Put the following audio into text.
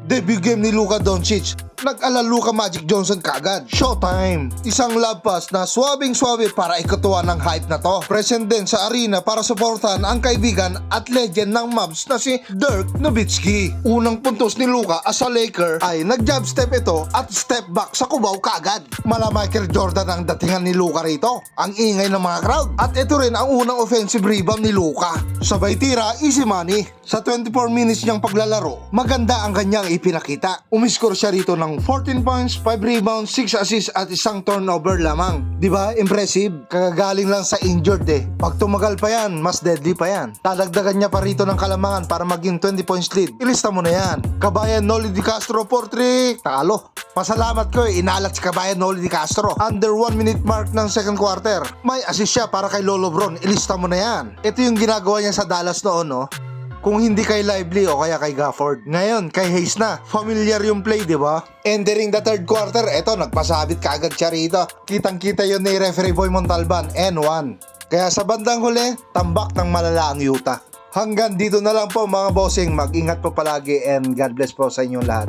Debut game ni Luka Doncic, nag-ala Luka Magic Johnson kagad. Showtime! Isang love pass na swabing-swabe para ikutuan ng hype na to. Present din sa arena para suportahan ang kaibigan at legend ng Mavs na si Dirk Nowitzki. Unang puntos ni Luka as a Laker ay nag-jab step ito at step back sa kubaw kagad. Mala Michael Jordan ang datingan ni Luka rito. Ang ingay ng mga crowd. At ito rin ang unang offensive rebound ni Luka. Sabay tira, easy money. Sa 24 minutes niyang paglalaro, maganda ang kanyang ipinakita. Umiskor siya rito ng 14 points, 5 rebounds, 6 assists at isang turnover lamang. Diba? Impressive. Kagagaling lang sa injured eh. Pag tumagal pa yan, mas deadly pa yan. Dadagdagan niya pa rito ng kalamangan para maging 20 points lead. Ilista mo na yan. Kabayan Noli Di Castro for 3. Talo. Pasalamat ko inalat si Kabayan Noli Di Castro. Under 1 minute mark ng second quarter. May assist siya para kay Lolo Bron. Ilista mo na yan. Ito yung ginagawa niya sa Dallas noon, no? Kung hindi kay Lively o kaya kay Gafford. Ngayon, kay Hayes na. Familiar yung play, di ba? Entering the third quarter, eto, nagpasabit kagad siya rito. Kitang-kita yun ni referee Boy Montalban, N1. Kaya sa bandang huli, tambak ng malala ang Utah. Hanggang dito na lang po mga bossing. Mag-ingat po palagi and God bless po sa inyong lahat.